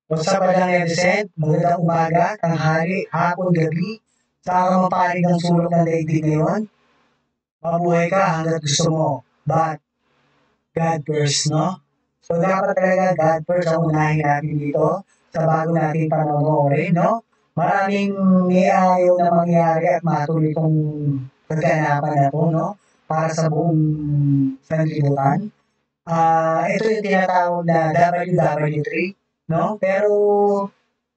What's up, Adang Edison? Magandang umaga, tanghali, hapon, gabi. Saan ka mapanig ng sulok ng daigdig ngayon? Mabuhay ka hanggat gusto mo. But, God first, no? So, dapat talaga God first ang unahin natin dito sa bago nating panonoorin, no? Maraming may ayaw na mangyari at matuloy itong kaganapan na to, no? Para sa buong sanlibutan. Ito yung tinatawag na WW3, no? Pero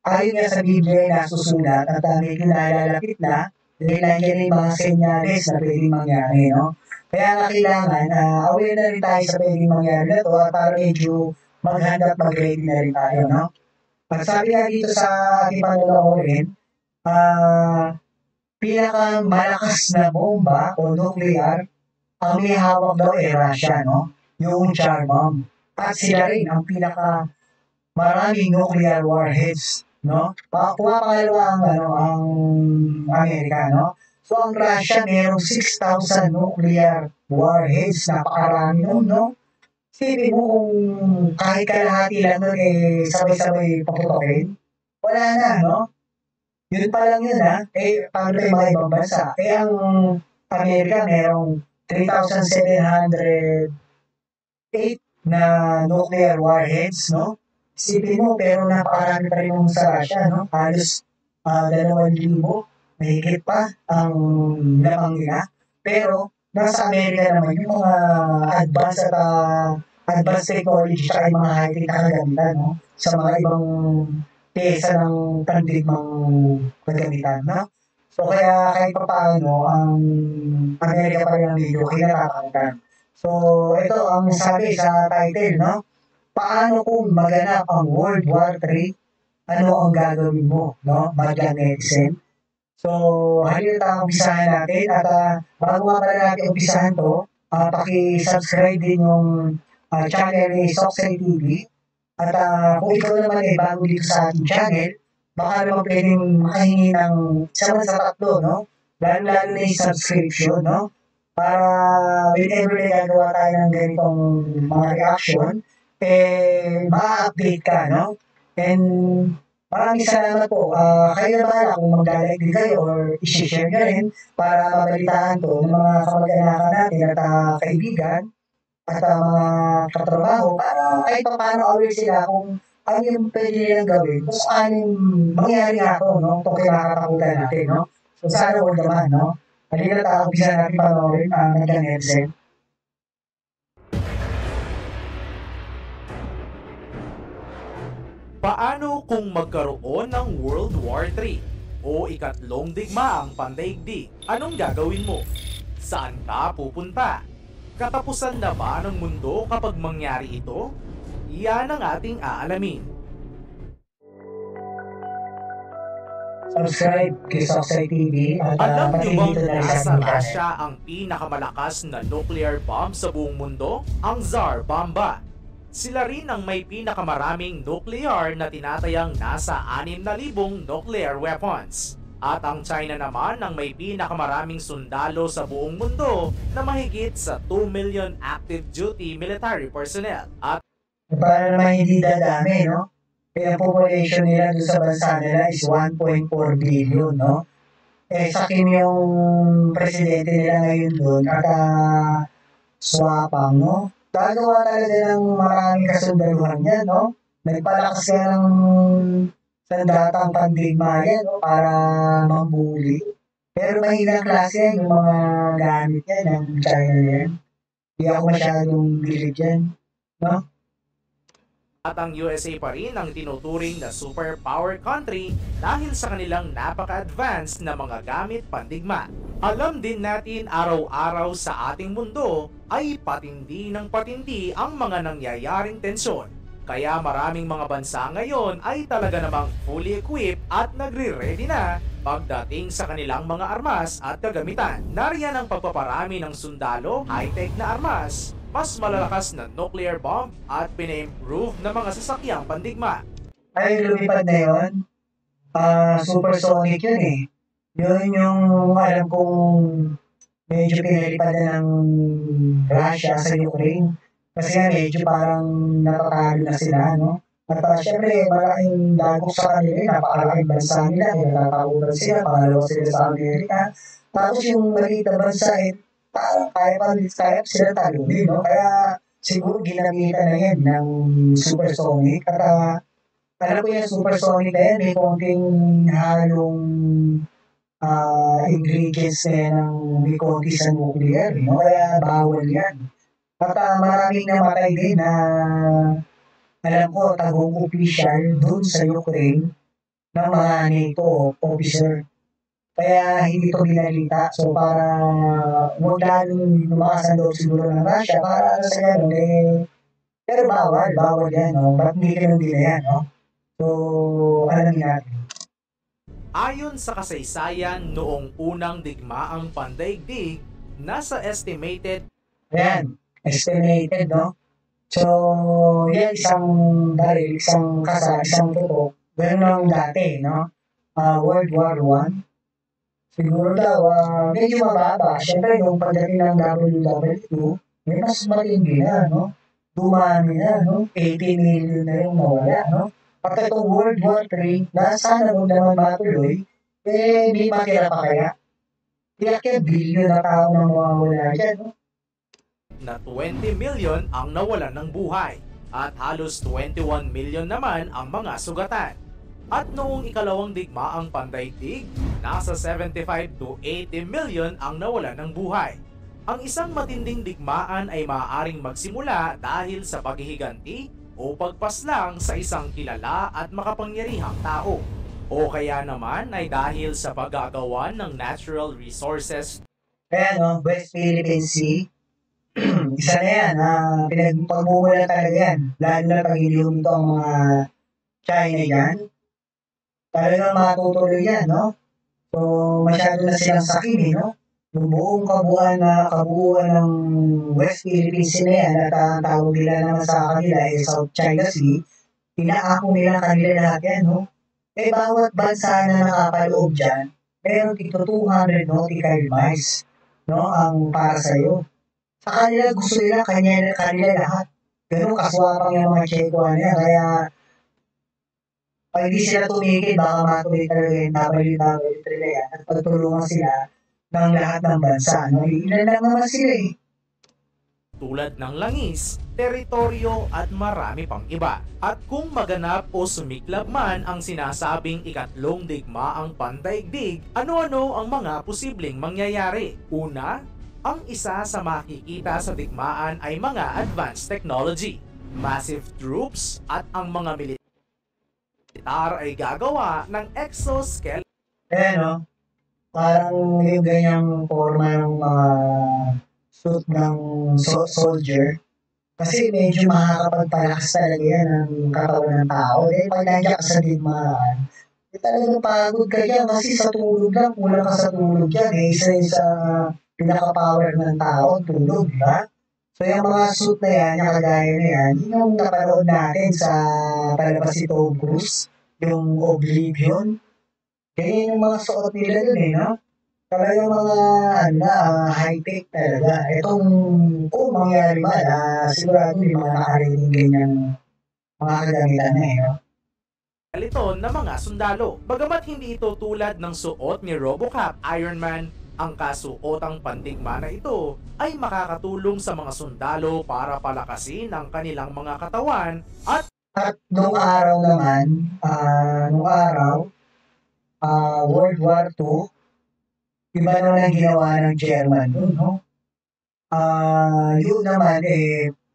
ayon nga sa Biblia ay nasusulat at medyo nalalapit na, dahil nandiyan yung mga senyales na pwedeng mangyari, no? Kaya nga kailangan, aware na rin tayo sa pwedeng mangyari na to at para medyo maghanda at mag-ready na rin tayo, no? At sabi nga dito sa ating panonoorin, pinakamalakas na bomba o nuclear, ang may hawak daw ay Russia, no? Yung Tsar Bomb. At sila rin ang maraming nuclear warheads, no? Pumapangalawa ang Amerika, no? So ang Russia merong 6,000 nuclear warheads, napakarami nun, no? Isipin mo kung kahit kalahati lang nun sabay-sabay paputokin, wala na, no? Yun pa lang yun, ha? Paano yung mga ibang bansa? Ang Amerika merong 3,708 na nuclear warheads, no? Isipin mo, pero napakarami pa rin yung sa Russia, no? Halos 2,000, mahigit pa ang lamang nila. Pero, nasa Amerika naman yung mga advanced at advanced technology at yung mga high-tech na kagamitan, no? Sa mga ibang pyesa ng pandigmang kagamitan, no? So, kaya kahit pa paano, ang Amerika pa rin ang medyo kinatakutan. So, ito ang sabi sa title, no? Paano kung maganap ang World War III? Ano ang gagawin mo, no? Madlang Edison. So, halina umpisahan natin at bago nga pala natin umpisahan to, paki-subscribe din yung channel ni Soxay TV. At kung ikaw naman ay bago dito sa ating channel, baka naman pwedeng makahingi ng isa man sa tatlo, no? Lalo-lalo na yung subscription, no? Para whenever na gagawa tayo ng ganitong mga reaction, ma-update ka, no? And maraming salamat po. Kayo na bahala kung mag-like din kayo or i-share nyo rin para mabalitaan to ng mga kamag-anakan natin at kaibigan at mga katrabaho para kahit pa paano aware sila kung ano yung pwede nilang gawin kung anong mangyari nga ako, no? Itong kinakatakutan natin, no? So sana all naman, no? Halina tayo, umpisa natin panoorin Madlang Edison. Paano kung magkaroon ng World War III o ikatlong digmaang pandaigdig? Anong gagawin mo? Saan ka pupunta? Katapusan na ba ng mundo kapag mangyari ito? Yan ang ating aalamin. Subscribe kay Soxay TV at Alam niyo bang dito na rin nasa sa ating Russia channel. ang pinakamalakas na nuclear bomb sa buong mundo? Ang Tsar Bomba. Sila rin ang may pinakamaraming nuclear na tinatayang nasa 6,000 nuclear weapons. At ang China naman ang may pinakamaraming sundalo sa buong mundo na mahigit sa 2 million active duty military personnel. At Para naman hindi dadami, no? Kaya ang population nila doon sa bansa nila is 1.4 billion, no? Sa Kim yung presidente nila ngayon doon at swapang, no? Gagawa talaga ng maraming kasundaluhan yan, no? Nagpalakas ka ng sandatang pandigma yan, no? Para mambuli. Pero mahinang klase yan, yung mga gamit yan, ng China yan. Hindi ako masyadong bilib yan, no? ang USA pa rin ang tinuturing na superpower country dahil sa kanilang napaka-advanced na mga gamit pandigma. Alam din natin araw-araw sa ating mundo ay patindi ng patindi ang mga nangyayaring tensyon. Kaya maraming mga bansa ngayon ay talaga namang fully equipped at nagre-ready na pagdating sa kanilang mga armas at kagamitan. Nariyan ang pagpaparami ng sundalo, high-tech na armas, mas malalakas na nuclear bomb at pina-improve na mga sasakyang pandigma. Ay, lumipad na yun. Supersonic yun eh. Yun yung alam kong medyo pinalipad na ng Russia sa Ukraine. Kasi nga medyo parang natatalo na sila, no? At syempre, malaking dagok sa kanila yun, napakalaking bansa nila, kinatatakutan sila, pangalawa sila sa Amerika. Tapos yung maliit na bansa, parang kaya pa sila talunin, no? Kaya siguro ginamitan na yan ng supersonic. At alam ko yung supersonic na yan, may konting halong ingredients na yan ng may konti sa nuclear, no? Kaya bawal yan. At maraming namatay din na alam ko, tagong official dun sa Ukraine ng mga NATO officer. Kaya hindi to binalita. So para huwag lalong lumakas ang loob siguro ng Russia para sa ganun pero bawal yan, no? Ba't hindi ganun din na yan, no? So, alam natin. Ayon sa kasaysayan noong unang digmaang pandaigdig, nasa estimated Ayan, estimated, no? So, yan isang baril, isang kasal, isang tutok. Ganun ang dati, no? World War One. Siguro daw, medyo mababa. Siyempre, yung pagdating ng WW2, may mas matindi na, no? Dumami na, no? 80 million na yung nawala, no? At itong World War III, na sana mo naman matuloy, hindi matira pa kaya. Kaya billion na tao na mawawala dyan, no? na 20 million ang nawalan ng buhay at halos 21 million naman ang mga sugatan. At noong ikalawang digmaang pandaigdig, nasa 75 to 80 million ang nawalan ng buhay. Ang isang matinding digmaan ay maaaring magsimula dahil sa paghihiganti o pagpaslang sa isang kilala at makapangyarihang tao. O kaya naman ay dahil sa pag-aagawan ng natural resources. Kaya, no, West Philippine Sea, isa na yan, pinagpagmumula talaga yan. Lalo na pag ito ang mga China dyan. Talagang matutuloy yan, no? So, masyado na silang sakin, no? Yung buong kabuuan ng West Philippine Sea na yan, at ang tawag nila naman sa kanila ay South China Sea, inaako nila kanila lahat yan, no? Bawat bansa na nakapaloob dyan, meron dito 200 nautical miles, no? Ang para sa'yo. Sa kanila, gusto nila kanila lahat. Ganun kaswapang yung mga Cheko niya. Kaya, pag hindi sila tumigil, baka matuloy talaga yung WW3 na yan at pagtulungan sila ng lahat ng bansa. No? Ilan lang naman sila eh. Tulad ng langis, teritoryo at marami pang iba. At kung maganap o sumiklab man ang sinasabing ikatlong digmaang pandaigdig, ano-ano ang mga posibleng mangyayari? Una, ang isa sa makikita sa digmaan ay mga advanced technology, massive troops at ang mga militar ay gagawa ng exoskeleton. No? Parang yung ganyang forma ng mga suit ng soldier. Kasi medyo makakapagpalakas talaga yan ng katawan ng tao. Pag nandiyan ka sa digmaan, talagang pagod ka dyan kasi sa tulog lang, kulang ka sa tulog yan. Isa sa pinaka-power ng tao, tulog, di ba? So yung mga suit na yan, yung kagaya na yan, yun yung napanood natin sa palabas si Tom Cruise, yung Oblivion. Ganyan yung mga suot nila dun no? Talagang mga high-tech talaga. Itong, kung mangyari ba, sigurado yung mga nakarinig ganyang mga kagamitan na no? Na mga sundalo. Bagamat hindi ito tulad ng suot ni Robocop, Iron Man, ang kasuotang pandigma na ito ay makakatulong sa mga sundalo para palakasin ang kanilang mga katawan at nung araw naman, World War II, iba naman ang ginawa ng German doon, no? Yun naman,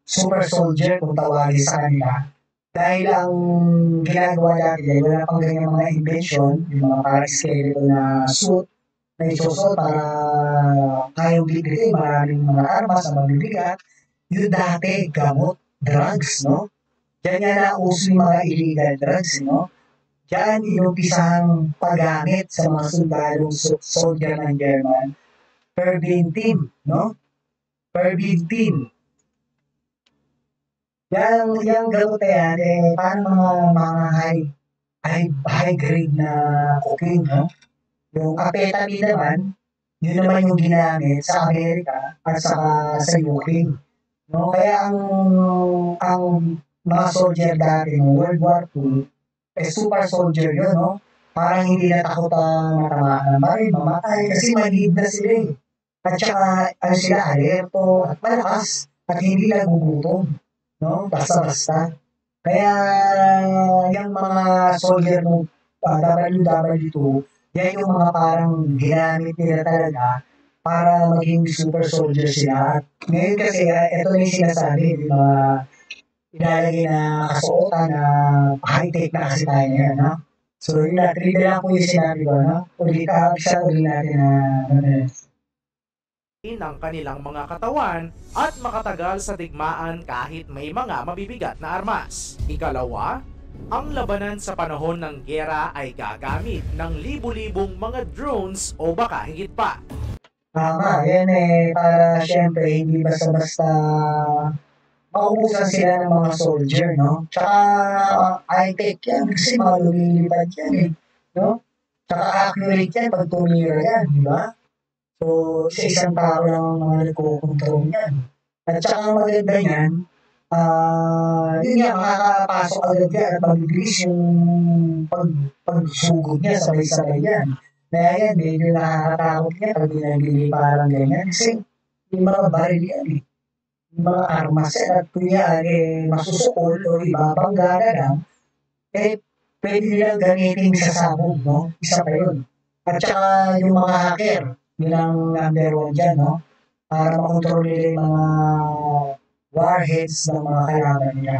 super soldier kung tawagin sa kanila. Dahil ang ginagawa natin, wala pang ganyan mga invention, yung mga parang skeleton na suit, na isusot para kayang bibigay maraming mga armas na mabibigat. Yung dati, gamot, drugs, no? Diyan nga na uso yung mga illegal drugs, no? Diyan inumpisang paggamit sa mga sundalong soldier ng German. Verbintin, no? Verbintin. Yung gamot na yan, parang mga high grade na cocaine, no? Yung amphetamine naman, yun naman yung ginamit sa Amerika at sa UK. No? Kaya ang mga soldier dati ng World War II, super soldier yun, no? Parang hindi natakot ang matamaan ng baril, mamatay, kasi maliit na sila eh. At saka, ano sila, alerto, at malakas, at hindi nagugutom, no? Basta-basta. Kaya, yung mga soldier ng WW2, yan yung mga parang ginamit nila talaga para maging super soldier sila. At ngayon kasi, ito na yung sinasabi, yung mga ilalagay na kasuotan na high-tech na kasi tayo ngayon, no? So, yun na, trivia lang po yung sinabi ko, no? Isa ulit natin na, ng kanilang mga katawan at makatagal sa digmaan kahit may mga mabibigat na armas. Ikalawa, ang labanan sa panahon ng giyera ay gagamit ng libu-libong mga drones o baka higit pa. tama, yan eh, para syempre, hindi basta-basta maubusan sila ng mga soldier, no? Tsaka, high-tech yan, kasi mga lumilipad yan eh, no? Tsaka accurate yan pag tumira yan, di ba? So, sa isang tao lang ang mga nagkukontrol niyan. At saka ang maganda niyan, yun nga, makakapasok agad yan at mabibilis yung pagsugod niya, sabay-sabay yan. Kaya yan, medyo nakakatakot niya pag binabili parang ganyan. Kasi yung mga baril yan eh. Yung mga armas yan at kuya, masusukol o ibabangga na lang, eh, pwede nilang gamitin sa sabog, no? Isa pa yun. At saka yung mga hacker, yun ang number one dyan, no? Para makontrol nila yung mga warheads ng mga kalaban nila.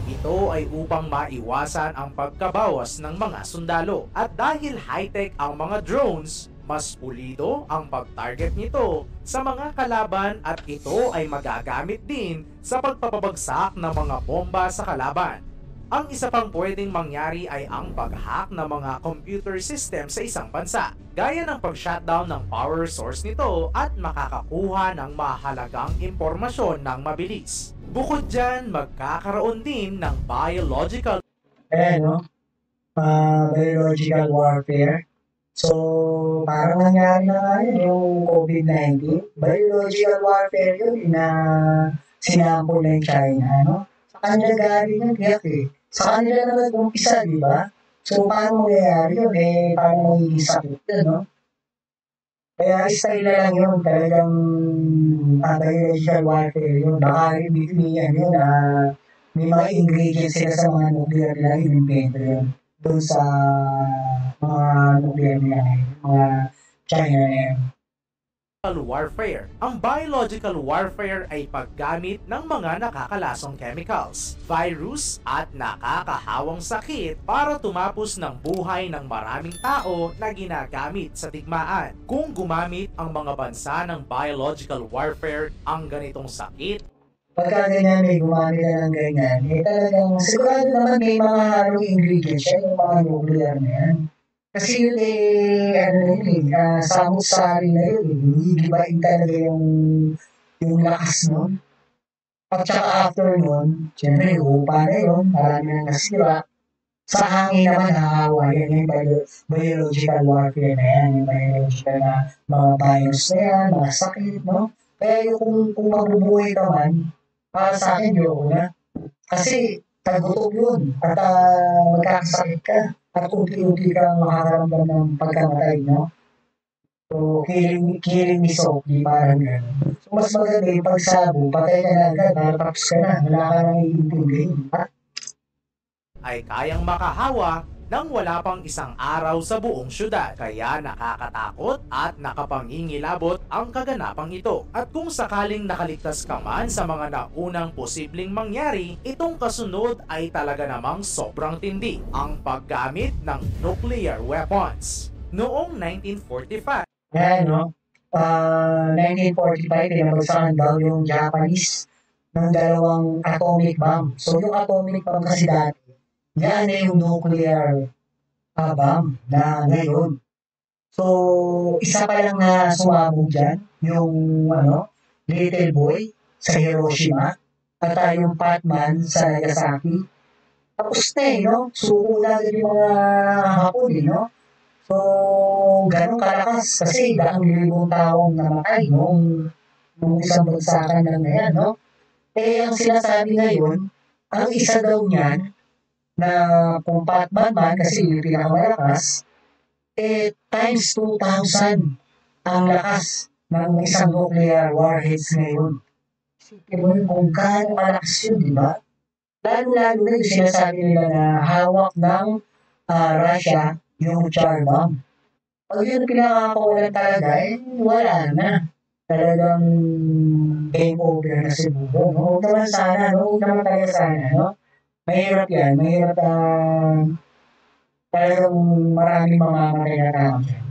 Ito ay upang maiwasan ang pagkabawas ng mga sundalo. At dahil high-tech ang mga drones, mas pulido ang pag-target nito sa mga kalaban at ito ay magagamit din sa pagpapabagsak ng mga bomba sa kalaban. Ang isa pang pwedeng mangyari ay ang pag-hack ng mga computer system sa isang bansa, gaya ng pag-shutdown ng power source nito at makakakuha ng mahalagang impormasyon ng mabilis. Bukod dyan, magkakaroon din ng biological No? Biological warfare. So, parang nangyari na nga yun, yung COVID-19. Biological warfare yun na sinample ng China, no? Sa kanila galing yun, tiyak eh. Sa kanila naman umpisa, di ba? So, paano mangyayari yun? Eh, paano magiging sakit yun, no? Kaya style na lang yun, talagang biological warfare yun. Baka may ano yun, may mga ingredients sila sa mga nuclear nila, inimbento yun. Doon sa mga nuclear nila, mga China na yun. warfare. Ang biological warfare ay paggamit ng mga nakakalasong chemicals, virus at nakakahawang sakit para tumapos ng buhay ng maraming tao na ginagamit sa digmaan. Kung gumamit ang mga bansa ng biological warfare ang ganitong sakit, Pagka ganyan may gumamit na ng ganyan, eh talagang sigurado naman may mga halong ingredients yan, yung mga nuclear na yan. Kasi yun eh, ano yun eh, samut-sari na yun eh, hihibain talaga yung lakas nun. At saka after nun, syempre upa na yun, marami na nasira. Sa hangin naman hahawa yan, yung biological warfare na yan, yung biological na mga virus na yan, mga sakit, no? Kaya yung kung mabubuhay ka man, para sa akin yun na. Kasi tagutom yun at magkakasakit ka at unti-unti kang makakaramdam ng pagkamatay, no? So, killing me softly, parang gano'n. So, mas maganda yung pagsabo, patay ka na agad, tapos ka na, wala ka nang iintindihin. ay kayang makahawa nang wala pang isang araw sa buong syudad. Kaya nakakatakot at nakapangingilabot ang kaganapang ito. At kung sakaling nakaligtas ka man sa mga naunang posibleng mangyari, itong kasunod ay talaga namang sobrang tindi. Ang paggamit ng nuclear weapons. Noong 1945, Yan, no? 1945, pinabagsakan daw yung Japanese ng dalawang atomic bomb. So, yung atomic bomb kasi dati, yan na yung nuclear bomb na ngayon. So, isa pa lang na sumabog dyan, yung little boy sa Hiroshima, at yung Batman sa Nagasaki. Tapos na no? Suko na agad yung mga Hapon no? So, ganun kalakas kasi daang libong taong namatay nung isang bagsakan lang na yan, no? Eh, ang sinasabi ngayon, Ang isa daw niyan na kung Batman man kasi yung pinakamalakas, times 2,000 ang lakas ng isang nuclear warheads ngayon. Isipin mo yun kung gaano kalakas yun, di ba? Lalo-lalo na yung sinasabi nila na hawak ng Russia yung char bomb. Pag yun pinakakawalan talaga, wala na. Talagang game over na siguro, no? Huwag naman sana, no? Huwag naman talaga sana, no? Mahirap yan. Mahirap talagang maraming mamamatay na tao dyan.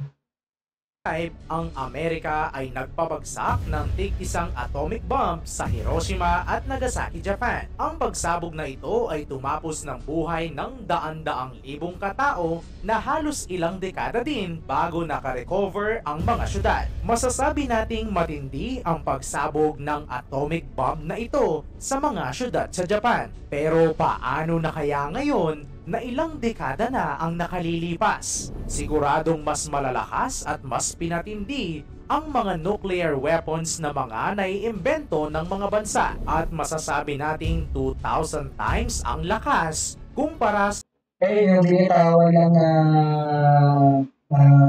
Ang Amerika ay nagpabagsak ng tig-isang atomic bomb sa Hiroshima at Nagasaki, Japan. Ang pagsabog na ito ay tumapos ng buhay ng daan-daang libong katao na halos ilang dekada din bago nakarecover ang mga syudad. Masasabi nating matindi ang pagsabog ng atomic bomb na ito sa mga syudad sa Japan. Pero paano na kaya ngayon na ilang dekada na ang nakalilipas? Siguradong mas malalakas at mas pinatindi ang mga nuclear weapons na mga naiimbento ng mga bansa at masasabi nating 2,000 times ang lakas kumpara sa Yung binitawan ng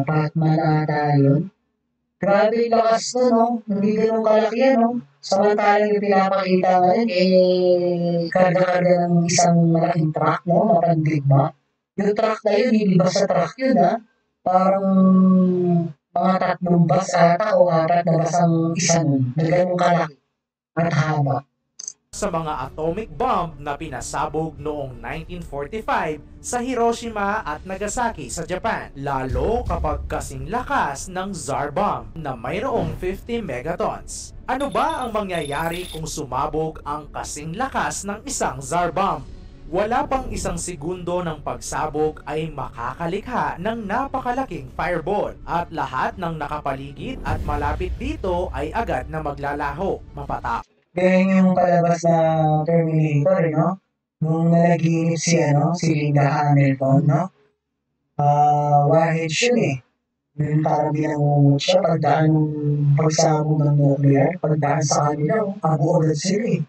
Batman ata yun. Grabe yung lakas nun, no? Hindi ganun kalaki yan, no? Samantalang yung pinapakita ngayon, karga-karga ng isang malaking truck, no? Na pandigma. Yung truck na yun, hindi basta truck yun, ha? Parang mga 3 bus ata o 4 na bus ang isa nun. Na ganun kalaki at haba. mga atomic bomb na pinasabog noong 1945 sa Hiroshima at Nagasaki sa Japan, lalo kapag kasing lakas ng Tsar bomb na mayroong 50 megatons. Ano ba ang mangyayari kung sumabog ang kasing lakas ng isang Tsar bomb? Wala pang isang segundo ng pagsabog ay makakalikha ng napakalaking fireball at lahat ng nakapaligid at malapit dito ay agad na maglalaho, mapatapos. Ganyan yung palabas na Terminator, no? Nung nanaginip si Linda Hamilton, no? Warheads yun eh. Yung parang binangungot siya pagdaan ng pagsabog ng nuclear, pagdaan sa kanila, abo agad sila eh.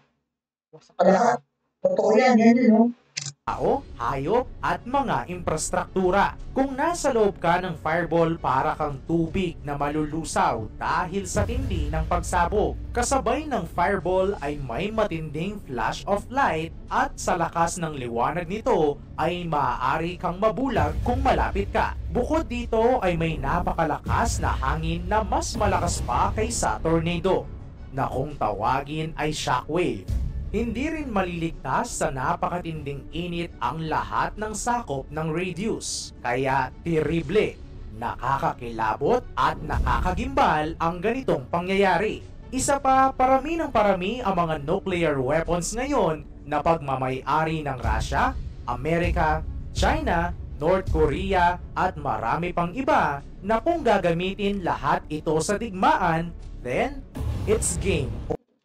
Sa lahat. Totoo yan din, no? Tao, hayop at mga infrastruktura. Kung nasa loob ka ng fireball, para kang tubig na malulusaw dahil sa tindi ng pagsabog. Kasabay ng fireball ay may matinding flash of light at sa lakas ng liwanag nito ay maaari kang mabulag kung malapit ka. Bukod dito ay may napakalakas na hangin na mas malakas pa kaysa tornado, na kung tawagin ay shockwave. Hindi rin maliligtas sa napakatinding init ang lahat ng sakop ng radius. Kaya terrible, nakakakilabot at nakakagimbal ang ganitong pangyayari. Isa pa, parami ng parami ang mga nuclear weapons ngayon na pagmamay-ari ng Russia, Amerika, China, North Korea at marami pang iba na kung gagamitin lahat ito sa digmaan, then it's game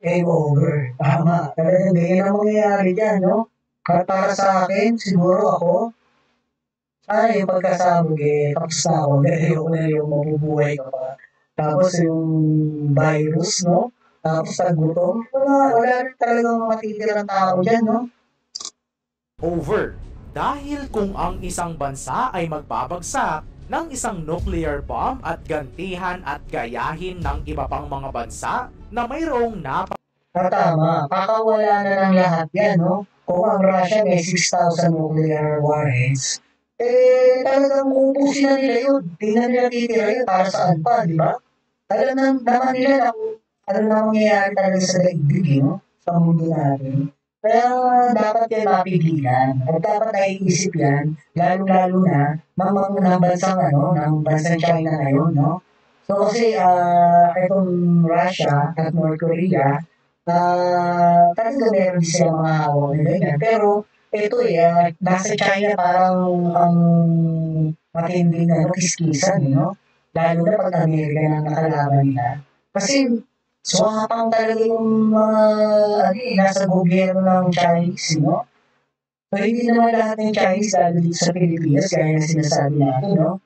Game over. Tama. Talagang ganyan ang mangyayari dyan, no? At para sa akin, siguro ako, yung pagkasabog tapos na ako. Dahil ko na yung mabubuhay ka pa. Tapos yung virus, no? Tapos tagutom. Wala rin talagang matitirang tao dyan, no? over. Dahil kung ang isang bansa ay magbabagsak ng isang nuclear bomb at gantihan at gayahin ng iba pang mga bansa na mayroong Tama. Kakawala na ng lahat yan, no? Kung ang Russia may 6,000 nuclear warheads, talagang ubusin na nila yun. Di na nila titira yun para saan pa, di ba? Alam naman nila na kung ano na mangyayari talaga sa daigdig, no? Sa mundo natin. Kaya dapat yan mapigilan. At dapat naiisip yan, lalo-lalo na, ng bansang China ngayon, no? So kasi, itong Russia at North Korea, talaga meron din sila mga hawak na ganyan. Pero, ito nasa China parang ang matinding kiskisan, no? Lalo na pag Amerika na nakalaban nila. Kasi, swapang talaga yung mga, nasa gobyerno ng Chinese, no? So, hindi naman lahat ng Chinese, lalo dito sa Pilipinas, gaya na sinasabi natin, no?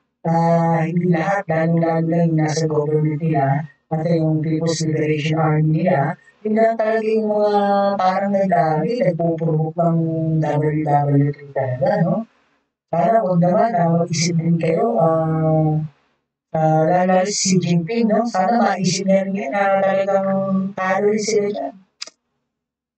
Hindi lahat, lalo-lalo lang yung nasa government nila, at yung People's Liberation Army nila, Yun lang talaga yung mga parang nagdami, nagpupurok ng WWE talaga, no? Sana huwag naman, mag-isip din kayo, lalo si Xi Jinping, no? Sana maisip na rin yan na talagang talo rin sila dyan.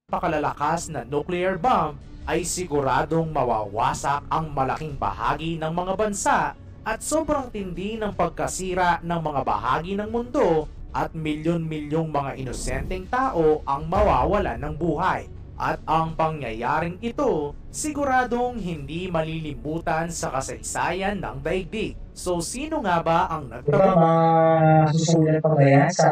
Pakalalakas na nuclear bomb ay siguradong mawawasak ang malaking bahagi ng mga bansa at sobrang tindi ng pagkasira ng mga bahagi ng mundo at milyon-milyong mga inosenteng tao ang mawawalan ng buhay. At ang pangyayaring ito, siguradong hindi malilimutan sa kasaysayan ng daigdig. So sino nga ba ang Diba, nagtagumpay? masusulat pa ba yan sa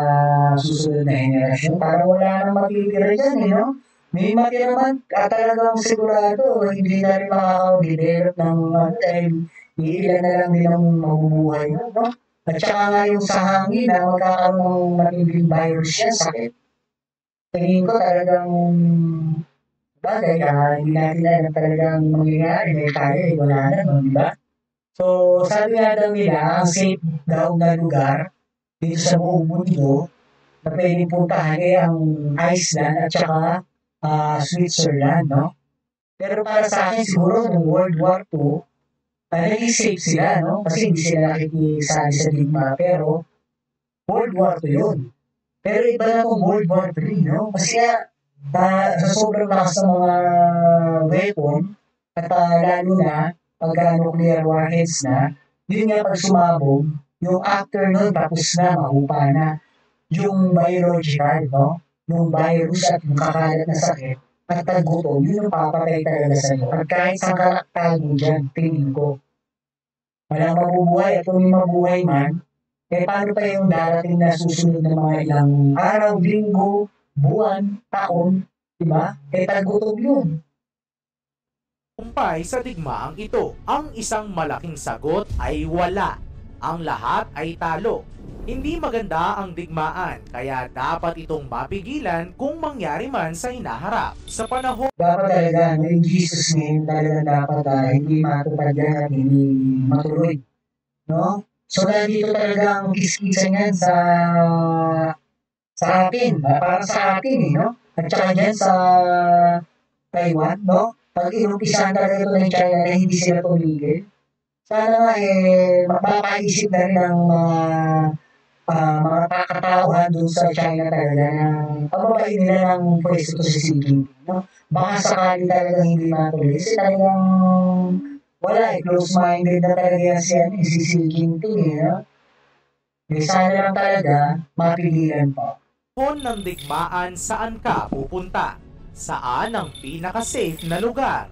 susunod na henerasyon? Parang wala nang matitira dyan, eh, no? May matira man, talagang sigurado, hindi na rin makaka-develop ng ano, dahil iilan na lang din ang mabubuhay mo, no? At saka nga yung sa hangin na magkakaroon ng matinding virus yan, sakit. Tingin ko talagang bagay, hindi natin alam talagang mangyayari dahil tayo, wala na, no, di ba? So, sabi nga daw nila, ang safe daw na lugar dito sa buong mundo na pwedeng puntahan ay ang Iceland at saka Switzerland, no? Pero para sa akin siguro nung World War II, naging safe sila, no? Kasi hindi sila nakikisali sa digma, pero World War II yun. Pero iba na itong World War III, no? Kasi sa sobrang lakas ng mga weapon, at lalo na pagka nuclear warheads na, yun nga pag sumabog, yung after nun tapos na, mahupa na. Yung biological, no? Yung virus at yung kakalat na sakit, at tagutom, yun yung papatay talaga sa iyo. At kahit saan ka tago dyan, tingin ko, walang mabubuhay at kung may mabuhay man, paano pa yung darating na susunod na mga ilang araw, linggo, buwan, taon, di ba? Tagutom yun. Tagumpay sa digmaang ito. Ang isang malaking sagot ay wala. Ang lahat ay talo. Hindi maganda ang digmaan kaya dapat itong mapigilan kung mangyari man sa hinaharap. Sa panahon Dapat talaga, no, in Jesus name, talaga dapat hindi matupad yan at hindi matuloy. No? So, nandito talaga ang kiskisan yan sa atin, para sa atin, eh, no? At saka dyan sa Taiwan, no? Pag inumpisahan talaga ito ng China na hindi sila tumigil, sana nga mapapaisip na rin ng mga katauhan dun sa China talaga na pababain nila ng pwesto to si Xi Jinping, no? Baka sakali talagang hindi matuloy. Kasi talagang wala, close-minded na talaga yan si Xi Jinping, no? Sana lang talaga mapigilan pa. ng digmaan, saan ka pupunta? Saan ang pinaka-safe na lugar?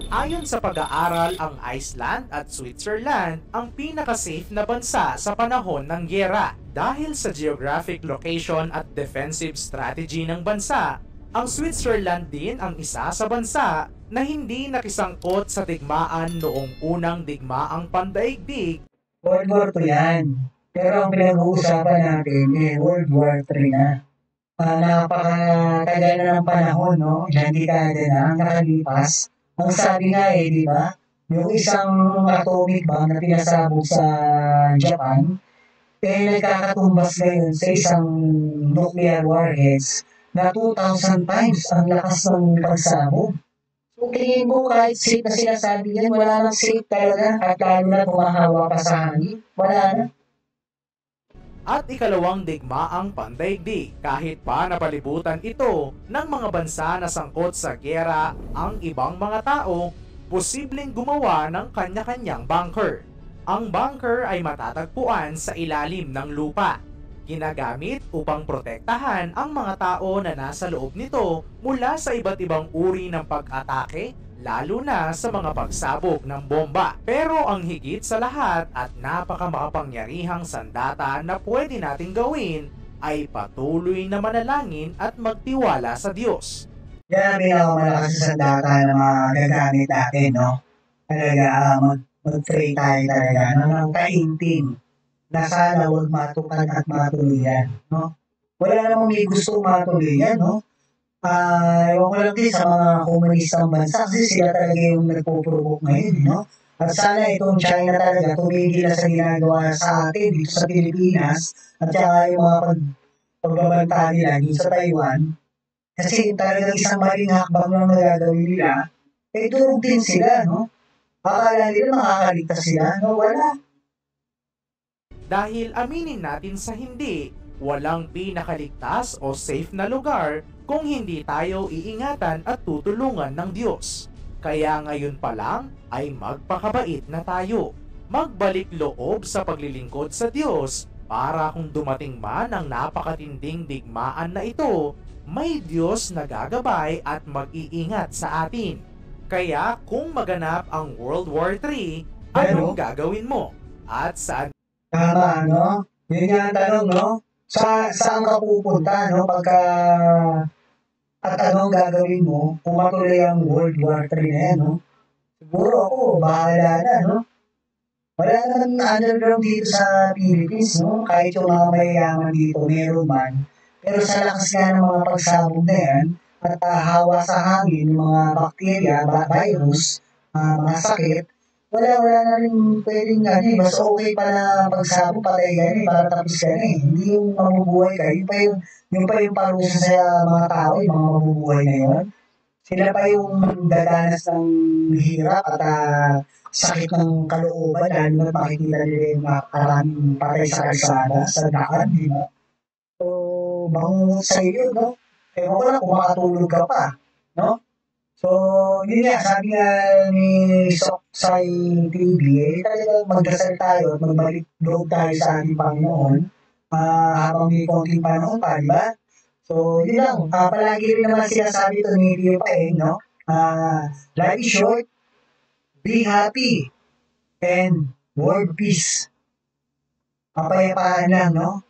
Ayon sa pag-aaral, ang Iceland at Switzerland ang pinaka-safe na bansa sa panahon ng gyera. Dahil sa geographic location at defensive strategy ng bansa, ang Switzerland din ang isa sa bansa na hindi nakisangkot sa digmaan noong unang digmaang pandaigdig. World War II yan. Pero ang pinag-uusapan natin, World War III na. Napakatagal na ng panahon, no? Ilang dekada na ang nakalipas. Ang sabi nga di ba? Yung isang atomic bomb na pinasabog sa Japan, nagkakatumbas ngayon sa isang nuclear warheads na 2,000 times ang lakas ng pagsabog. So, tingin ko kahit safe na sinasabi yan, wala nang safe talaga at lalo na tumahawa pa sa hangin. Wala na. At ikalawang digmaang pandaigdig, kahit pa napalibutan ito ng mga bansa na sangkot sa giyera, ang ibang mga tao posibleng gumawa ng kanya-kanyang bunker. Ang bunker ay matatagpuan sa ilalim ng lupa. Ginagamit upang protektahan ang mga tao na nasa loob nito mula sa iba't ibang uri ng pag-atake, lalo na sa mga pagsabog ng bomba. Pero ang higit sa lahat at napakamakapangyarihang sandata na pwede nating gawin ay patuloy na manalangin at magtiwala sa Diyos. Yan ang pinakamalakas sa sandata na magagamit natin, no? Talaga, mag-pray tayo talaga, no? Ng kaintin na sana huwag matupad at matuloy yan, no? Wala namang may gusto matuloy yan, no? Ewan ko lang din sa mga komunistang bansa kasi sila talaga yung nagpo-provoke ngayon, no? At sana itong China talaga tumigil na sa ginagawa sa atin dito sa Pilipinas at saka yung mga pagbabanta nila dun sa Taiwan. Kasi talagang isang maling hakbang lang na gagawin nila, eh durog din sila, no? Akala nila makakaligtas sila, no? Wala. Dahil aminin natin sa hindi, walang pinakaligtas o safe na lugar kung hindi tayo iingatan at tutulungan ng Diyos. Kaya ngayon pa lang ay magpakabait na tayo. Magbalik loob sa paglilingkod sa Diyos para kung dumating man ang napakatinding digmaan na ito, may Diyos na gagabay at mag-iingat sa atin. Kaya kung maganap ang World War III, anong gagawin mo? At saan Tama, no? Yun nga ang tanong, no? Saan ka pupunta, no? At ano ang gagawin mo kung matuloy ang World War III na yan, no? Siguro ako, bahala na, no? Wala naman underground dito sa Philippines, no? Kahit yung mga mayayaman dito, meron man. Pero sa lakas nga ng mga pagsabog na yan, at hawa sa hangin, yung mga bakterya, virus, mga sakit, wala na rin pwedeng mas okay pa na pagsabog, patay ka na para tapos ka na Hindi yung mabubuhay ka, yung pa yung parusa sa mga tao, yung mga mabubuhay na yun. Sila pa yung dadanas ng hirap at sakit ng kalooban dahil na makikita nila yung maraming patay sa kalsada, sa daan, di ba? So, bangungot sa iyo, no? Ewan ko lang kung makatulog ka pa, no? So, yun nga, sabi nga ni Soksay TV, talagang magdasal tayo at magbalik loob tayo sa ating Panginoon habang may konting panahon pa, di ba? So, yun lang. Palagi rin naman sinasabi ito ni Tio Paeng, no? Life is short, be happy, and world peace. Kapayapaan lang, no?